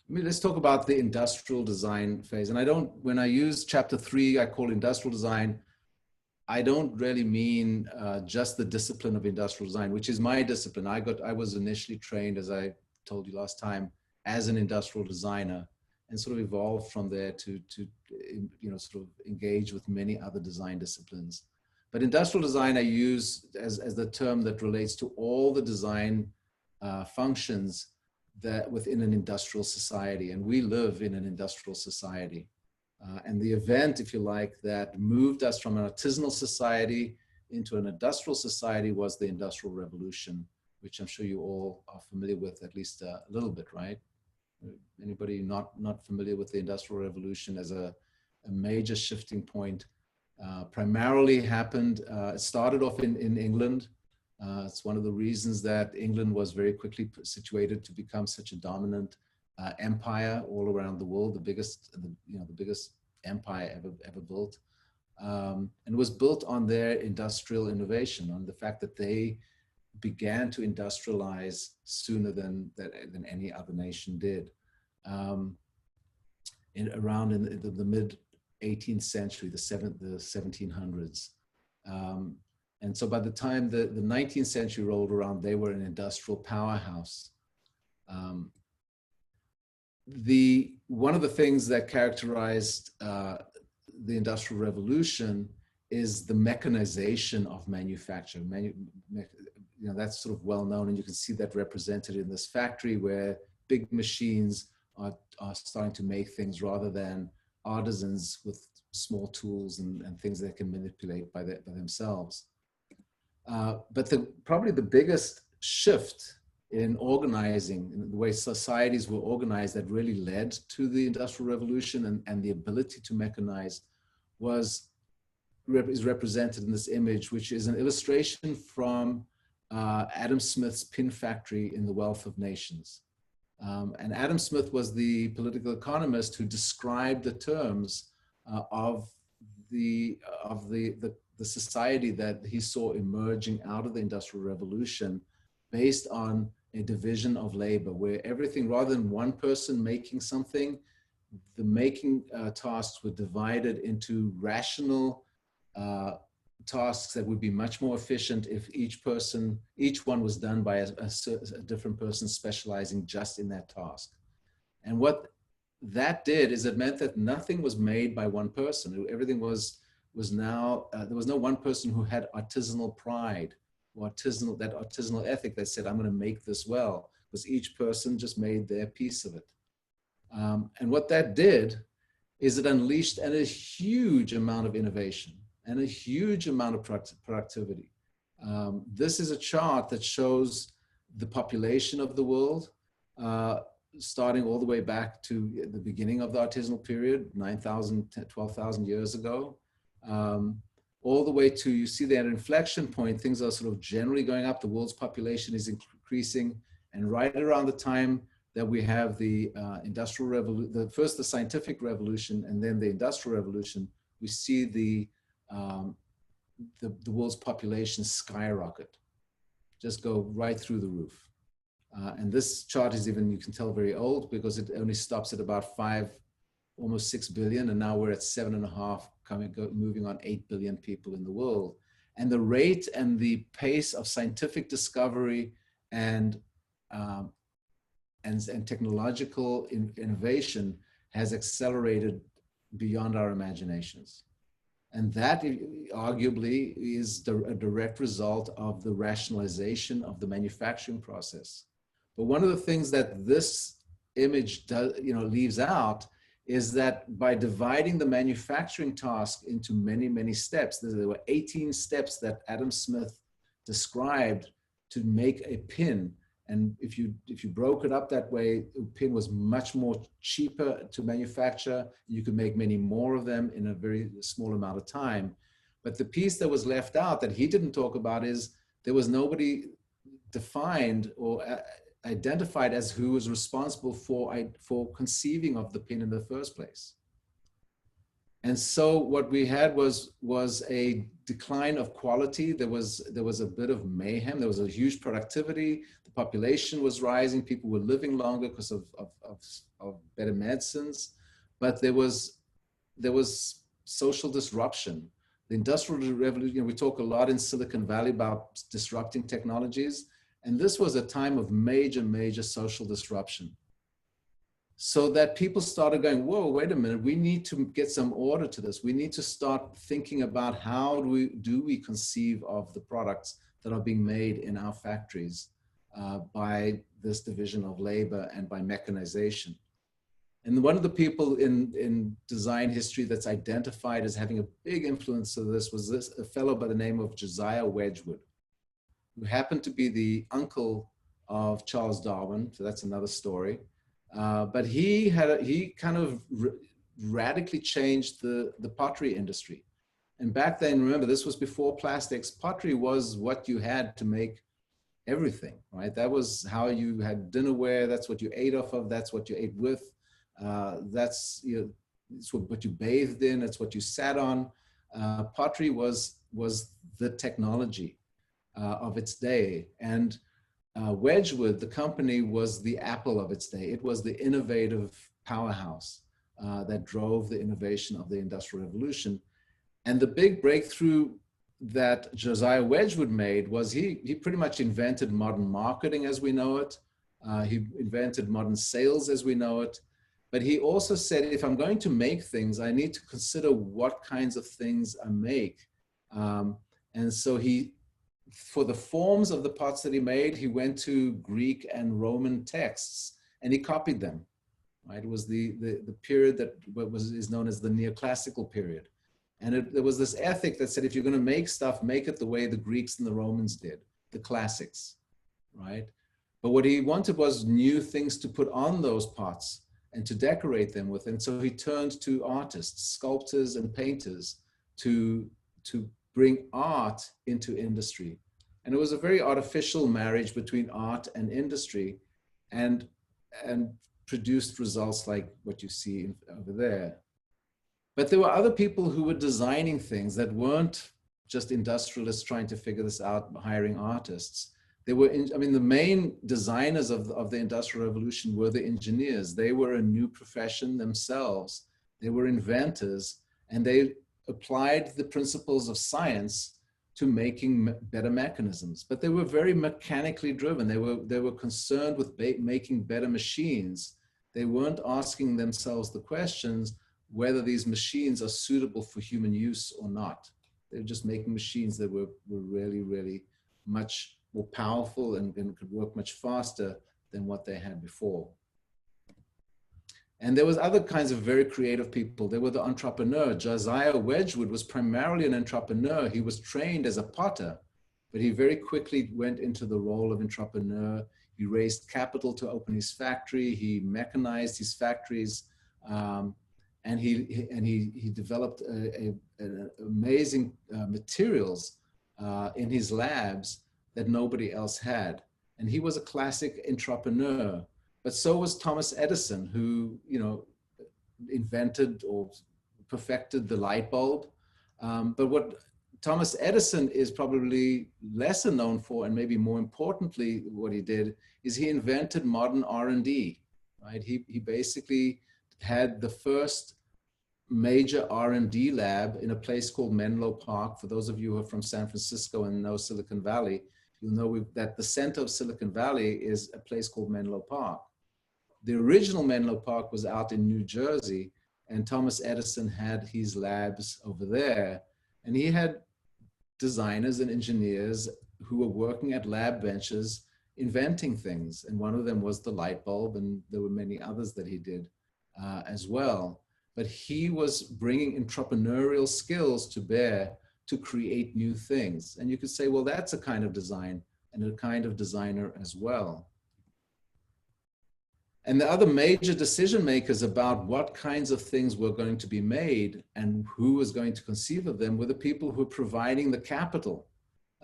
let's talk about the industrial design phase. And I don't, when I use chapter 3, I call industrial design, I don't really mean just the discipline of industrial design, which is my discipline. I was initially trained, as I told you last time, as an industrial designer, and sort of evolved from there to sort of engage with many other design disciplines. But industrial design I use as the term that relates to all the design functions that within an industrial society, and we live in an industrial society. And the event, if you like, that moved us from an artisanal society into an industrial society was the Industrial Revolution, which I'm sure you all are familiar with at least a little bit, right? Anybody not familiar with the Industrial Revolution as a major shifting point? Primarily happened, it started off in England. It's one of the reasons that England was very quickly situated to become such a dominant empire all around the world, the biggest empire ever built, and it was built on their industrial innovation, on the fact that they began to industrialize sooner than any other nation did. Around in the mid 18th century, the 1700s. And so by the time the 19th century rolled around, they were an industrial powerhouse. One of the things that characterized the Industrial Revolution is the mechanization of manufacture. That's sort of well known, and you can see that represented in this factory where big machines are starting to make things rather than artisans with small tools and things they can manipulate by themselves. But probably the biggest shift in organizing, in the way societies were organized, that really led to the Industrial Revolution and the ability to mechanize is represented in this image, which is an illustration from Adam Smith's pin factory in The Wealth of Nations. And Adam Smith was the political economist who described the terms of the society that he saw emerging out of the Industrial Revolution, based on a division of labor, where everything, rather than one person making something, the making tasks were divided into rational tasks that would be much more efficient if each one was done by a different person specializing just in that task. And what that did is it meant that nothing was made by one person. Everything was now, there was no one person who had artisanal pride or that artisanal ethic that said, I'm going to make this well, because each person just made their piece of it. And what that did is it unleashed a huge amount of innovation and a huge amount of productivity. This is a chart that shows the population of the world, starting all the way back to the beginning of the artisanal period, 9,000, 12,000 years ago, all the way to, you see that inflection point, things are sort of generally going up, the world's population is increasing, and right around the time that we have the Industrial Revolution, first the Scientific Revolution and then the Industrial Revolution, we see the world's population skyrocket, just go right through the roof. And this chart is even, you can tell, very old, because it only stops at about almost 6 billion, and now we're at 7.5, moving on 8 billion people in the world. And the rate and the pace of scientific discovery and technological innovation has accelerated beyond our imaginations. And that arguably is a direct result of the rationalization of the manufacturing process. But one of the things that this image leaves out is that by dividing the manufacturing task into many, many steps, there were 18 steps that Adam Smith described to make a pin. And if you broke it up that way, a pin was much more cheaper to manufacture. You could make many more of them in a very small amount of time. But the piece that was left out that he didn't talk about is there was nobody defined or identified as who was responsible for conceiving of the pin in the first place. And so what we had was a decline of quality. There was a bit of mayhem. There was a huge productivity. The population was rising. People were living longer because of better medicines. But there was social disruption. The Industrial Revolution, we talk a lot in Silicon Valley about disrupting technologies. And this was a time of major, major social disruption. So that people started going, whoa, wait a minute, we need to get some order to this. We need to start thinking about how do we conceive of the products that are being made in our factories by this division of labor and by mechanization. And one of the people in design history that's identified as having a big influence of this was a fellow by the name of Josiah Wedgwood, who happened to be the uncle of Charles Darwin. So that's another story. But he kind of radically changed the pottery industry. And back then, remember, this was before plastics. Pottery was what you had to make everything, right? That was how you had dinnerware. That's what you ate off of. That's what you ate with. That's it's what you bathed in. It's what you sat on. Pottery was the technology of its day. And Wedgwood, the company, was the Apple of its day. It was the innovative powerhouse that drove the innovation of the Industrial Revolution. And the big breakthrough that Josiah Wedgwood made was he pretty much invented modern marketing as we know it. He invented modern sales as we know it. But he also said, if I'm going to make things, I need to consider what kinds of things I make. And so for the forms of the pots that he made, he went to Greek and Roman texts and he copied them, right? It was the period that is known as the neoclassical period. And there was this ethic that said, if you're going to make stuff, make it the way the Greeks and the Romans did, the classics, right? But what he wanted was new things to put on those pots and to decorate them with. And so he turned to artists, sculptors and painters to bring art into industry. And it was a very artificial marriage between art and industry and produced results like what you see over there. But there were other people who were designing things that weren't just industrialists trying to figure this out, hiring artists. They were, the main designers of the Industrial Revolution were the engineers. They were a new profession themselves. They were inventors, and they applied the principles of science to making better mechanisms. But they were very mechanically driven. They were concerned with making better machines. They weren't asking themselves the questions whether these machines are suitable for human use or not. They were just making machines that were really, really much more powerful and could work much faster than what they had before. And there was other kinds of very creative people. They were the entrepreneur. Josiah Wedgwood was primarily an entrepreneur. He was trained as a potter, but he very quickly went into the role of entrepreneur. He raised capital to open his factory. He mechanized his factories. And he developed amazing materials in his labs that nobody else had. And he was a classic entrepreneur. But so was Thomas Edison, who invented or perfected the light bulb. But what Thomas Edison is probably lesser known for, and maybe more importantly, what he did is he invented modern R&D. Right? He basically had the first major R&D lab in a place called Menlo Park. For those of you who are from San Francisco and know Silicon Valley, you'll know that the center of Silicon Valley is a place called Menlo Park. The original Menlo Park was out in New Jersey, and Thomas Edison had his labs over there. And he had designers and engineers who were working at lab benches inventing things. And one of them was the light bulb, and there were many others that he did as well. But he was bringing entrepreneurial skills to bear to create new things. And you could say, well, that's a kind of design and a kind of designer as well. And the other major decision makers about what kinds of things were going to be made and who was going to conceive of them were the people who were providing the capital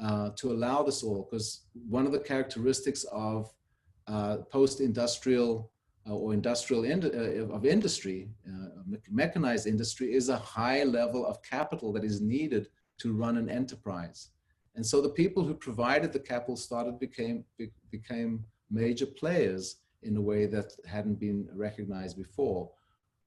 to allow this all. Because one of the characteristics of post-industrial or industrial of industry, mechanized industry is a high level of capital that is needed to run an enterprise. And so the people who provided the capital became major players in a way that hadn't been recognized before.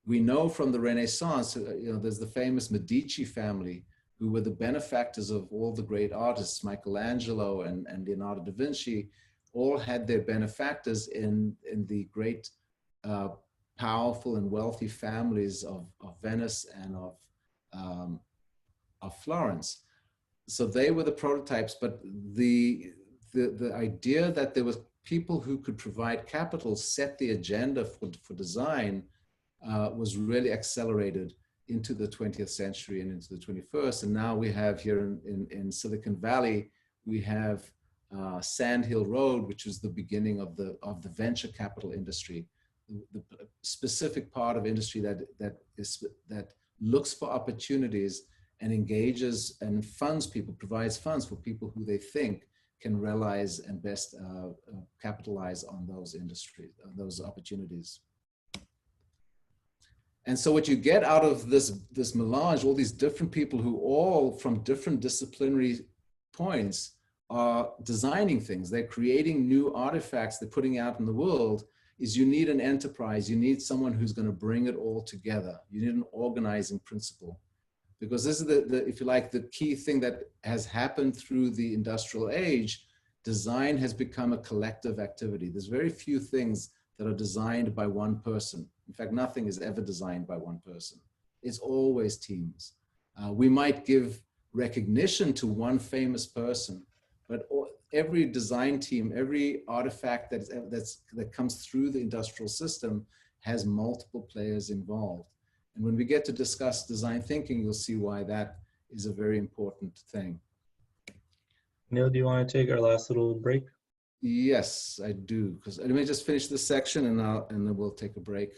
We know from the Renaissance, there's the famous Medici family, who were the benefactors of all the great artists, Michelangelo and Leonardo da Vinci, all had their benefactors in the great, powerful and wealthy families of Venice and of Florence. So they were the prototypes, but the idea that there was people who could provide capital set the agenda for design was really accelerated into the 20th century and into the 21st. And now we have here in Silicon Valley, we have Sand Hill Road, which was the beginning of the venture capital industry, the specific part of industry that looks for opportunities and engages and funds people, provides funds for people who they think can realize and best capitalize on those industries, those opportunities. And so what you get out of this melange, all these different people who all from different disciplinary points are designing things, they're creating new artifacts they're putting out in the world, is you need an enterprise, you need someone who's going to bring it all together. You need an organizing principle. Because this is if you like, the key thing that has happened through the industrial age. Design has become a collective activity. There's very few things that are designed by one person. In fact, nothing is ever designed by one person. It's always teams. We might give recognition to one famous person, but every design team, every artifact that comes through the industrial system has multiple players involved. And when we get to discuss design thinking, you'll see why that is a very important thing. Neil, do you want to take our last little break? Yes, I do. Because let me just finish this section and then we'll take a break.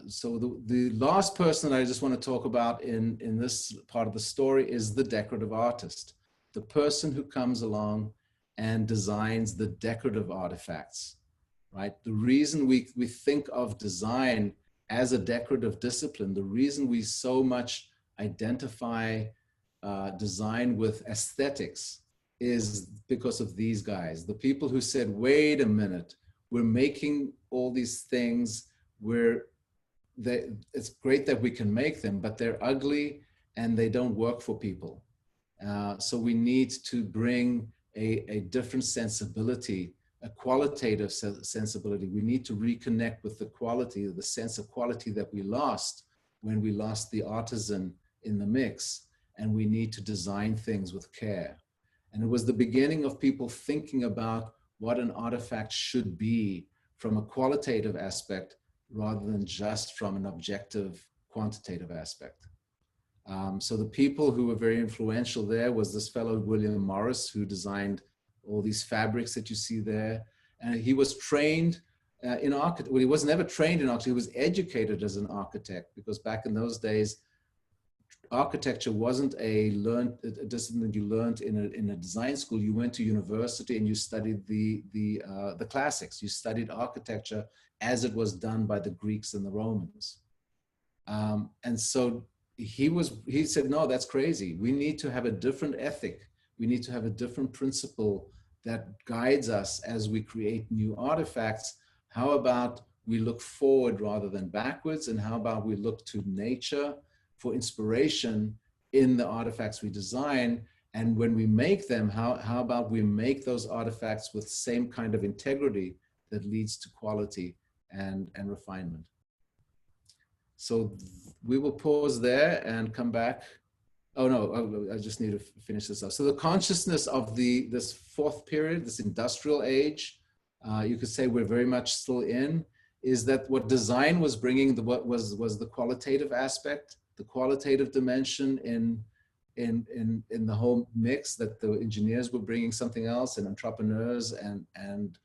So the last person I just want to talk about in this part of the story is the decorative artist, the person who comes along and designs the decorative artifacts, right? The reason we think of design as a decorative discipline, the reason we so much identify design with aesthetics is because of these guys, the people who said, wait a minute, we're making all these things it's great that we can make them, but they're ugly and they don't work for people. So we need to bring a different sensibility, a qualitative sensibility. We need to reconnect with the quality, the sense of quality that we lost when we lost the artisan in the mix, and we need to design things with care. And it was the beginning of people thinking about what an artifact should be from a qualitative aspect rather than just from an objective quantitative aspect. So the people who were very influential there was this fellow, William Morris, who designed all these fabrics that you see there. And he was trained in architecture. Well, he was never trained in architecture, he was educated as an architect, because back in those days, architecture wasn't a discipline you learned in a design school. You went to university and you studied the classics. You studied architecture as it was done by the Greeks and the Romans. And so he said, no, that's crazy. We need to have a different ethic. We need to have a different principle that guides us as we create new artifacts. How about we look forward rather than backwards? And how about we look to nature for inspiration in the artifacts we design? And when we make them, how about we make those artifacts with the same kind of integrity that leads to quality and refinement? So we will pause there and come back. Oh no, I just need to finish this up. So the consciousness of this fourth period, this industrial age, you could say we're very much still in, is that what design was bringing, was the qualitative aspect, the qualitative dimension in the whole mix, that the engineers were bringing something else, and entrepreneurs and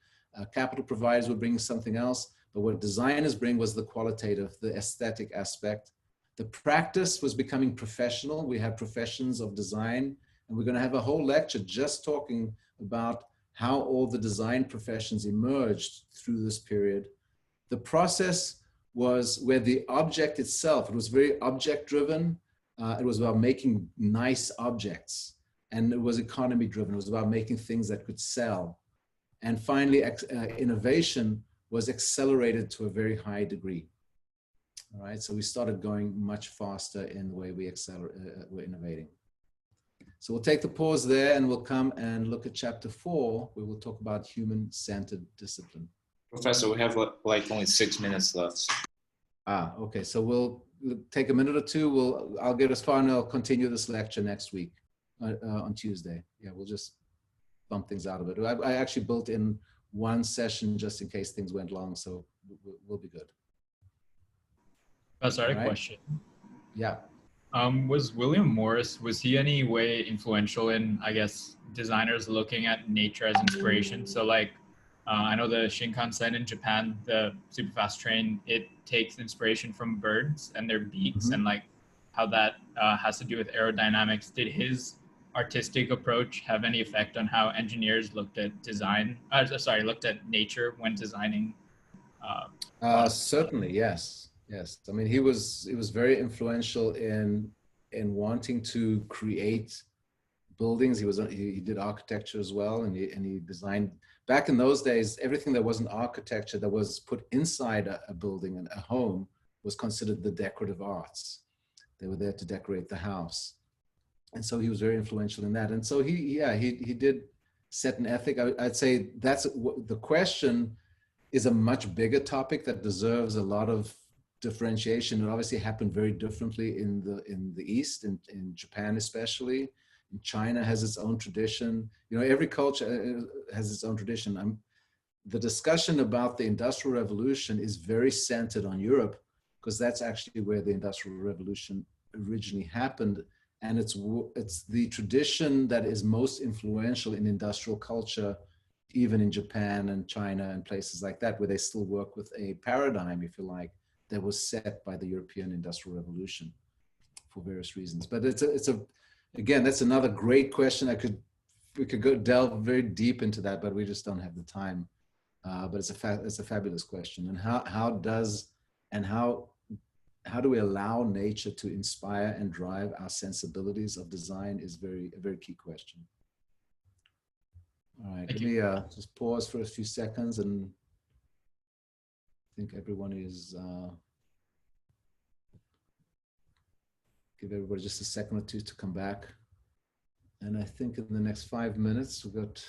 capital providers were bringing something else. But what designers bring was the qualitative, the aesthetic aspect. The practice was becoming professional. We have professions of design, and we're going to have a whole lecture just talking about how all the design professions emerged through this period. The process was where the object itself, it was very object driven. It was about making nice objects, and it was economy driven. It was about making things that could sell. And finally, innovation was accelerated to a very high degree. All right, so we started going much faster in the way we're innovating. So we'll take the pause there and we'll come and look at chapter 4, where we'll talk about human-centered discipline. Professor, we have like only 6 minutes left. Okay, so we'll take a minute or two. I'll get us far and I'll continue this lecture next week on Tuesday. Yeah, we'll just bump things out of it. I actually built in one session just in case things went long, so we'll be good. Sorry, question. Yeah. Was William Morris, was he any way influential in, I guess, designers looking at nature as inspiration? So like, I know the Shinkansen in Japan, the super fast train, it takes inspiration from birds and their beaks, and like how that has to do with aerodynamics. Did his artistic approach have any effect on how engineers looked at looked at nature when designing? Certainly, yes. Yes, I mean, he was very influential in wanting to create buildings. He did architecture as well, and he designed. Back in those days, everything that wasn't architecture that was put inside a building and a home was considered the decorative arts. They were there to decorate the house, and so he was very influential in that. And so he did set an ethic. I'd say that's the question is a much bigger topic that deserves a lot of differentiation. It obviously happened very differently in the East, in Japan especially. And China has its own tradition. You know, every culture has its own tradition. The discussion about the Industrial Revolution is very centered on Europe, because that's actually where the Industrial Revolution originally happened. And it's the tradition that is most influential in industrial culture, even in Japan and China and places like that, where they still work with a paradigm, if you like, that was set by the European Industrial Revolution for various reasons. But again, that's another great question. We could go delve very deep into that, but we just don't have the time. But it's a fabulous question. And how do we allow nature to inspire and drive our sensibilities of design is a very key question. All right, let me just pause for a few seconds, and I think everyone is, give everybody just a second or two to come back. And I think in the next 5 minutes, we've got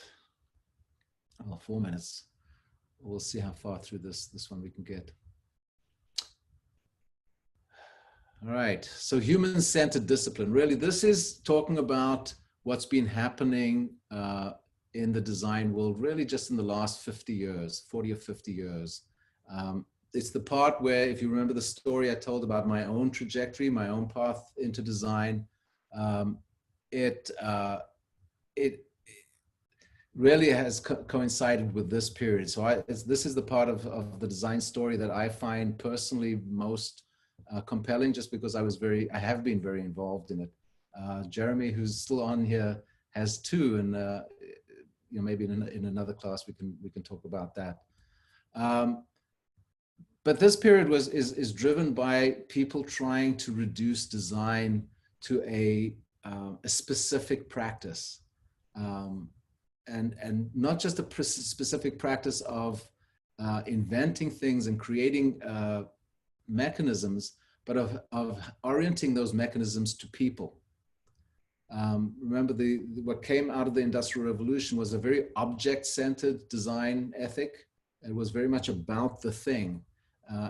4 minutes. We'll see how far through this one we can get. All right, so human-centered discipline. Really, this is talking about what's been happening in the design world, really just in the last 50 years, 40 or 50 years. It's the part where, if you remember the story I told about my own trajectory, my own path into design, it really has coincided with this period. So this is the part of the design story that I find personally most compelling, just because I have been very involved in it. Jeremy, who's still on here, has too, and you know, maybe in another class we can talk about that. But this period is driven by people trying to reduce design to a specific practice, and not just a specific practice of inventing things and creating mechanisms, but of orienting those mechanisms to people. Remember, what came out of the Industrial Revolution was a very object-centered design ethic. It was very much about the thing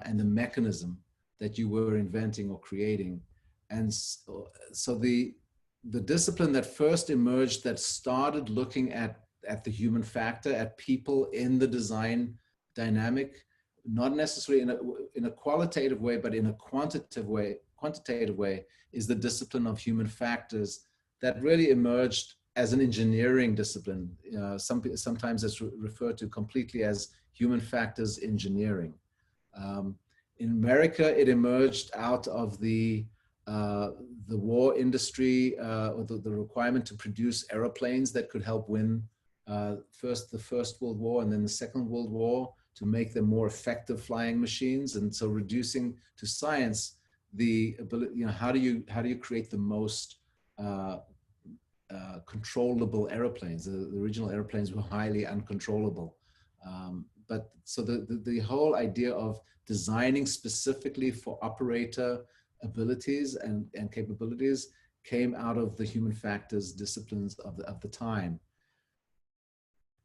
and the mechanism that you were inventing or creating. And so the discipline that first emerged, that started looking at the human factor, at people in the design dynamic, not necessarily in a qualitative way, but in a quantitative way, is the discipline of human factors that really emerged as an engineering discipline. Sometimes it's referred to completely as human factors engineering. In America, it emerged out of the war industry, or the requirement to produce aeroplanes that could help win the First World War and then the Second World War. to make them more effective flying machines. And so reducing to science the ability, how do you create the most controllable airplanes? The original airplanes were highly uncontrollable. But so the whole idea of designing specifically for operator abilities and capabilities came out of the human factors disciplines of the time.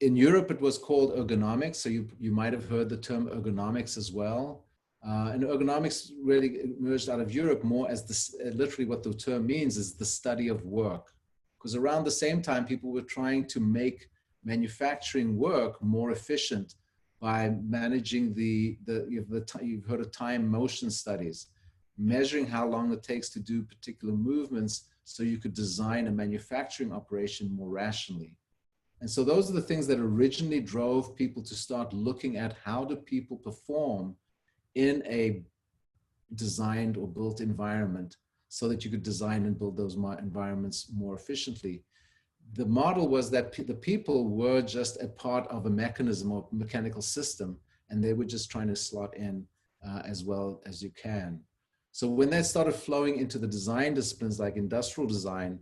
In Europe, it was called ergonomics. So you might have heard the term ergonomics as well. And ergonomics really emerged out of Europe more as literally what the term means is the study of work. Because around the same time, people were trying to make manufacturing work more efficient by managing you've heard of time motion studies, measuring how long it takes to do particular movements so you could design a manufacturing operation more rationally. And so those are the things that originally drove people to start looking at how do people perform in a designed or built environment so that you could design and build those environments more efficiently. The model was that the people were just a part of a mechanism or mechanical system, and they were just trying to slot in as well as you can. So when that started flowing into the design disciplines like industrial design,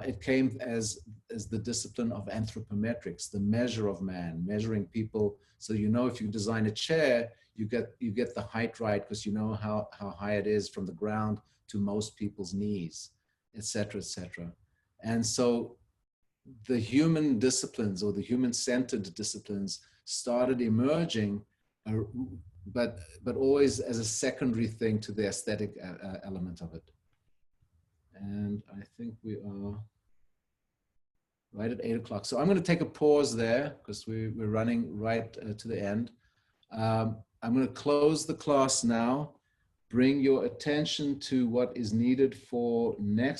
it came as the discipline of anthropometrics, the measure of man, measuring people. So if you design a chair, you get the height right because you know how high it is from the ground to most people's knees, et cetera, et cetera. And so the human disciplines or the human-centered disciplines started emerging, but always as a secondary thing to the aesthetic element of it. And I think we are right at 8 o'clock. So I'm going to take a pause there because we're running right to the end. I'm going to close the class now. Bring your attention to what is needed for next